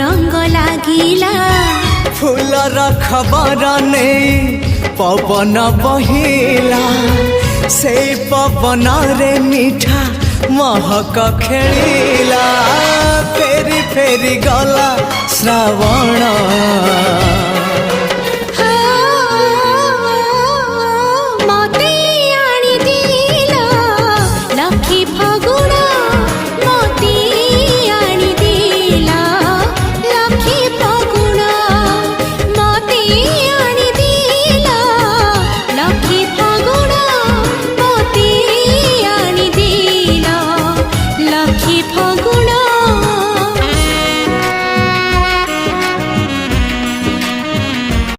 रंग लागिला फूलर खबर नहीं पवन बहिला से पवन रे मीठा महक खेलिला फेरी फेरी गला श्रावण मते आनी दिला लखी फगुण मते आनी दिला लखी फगुण मते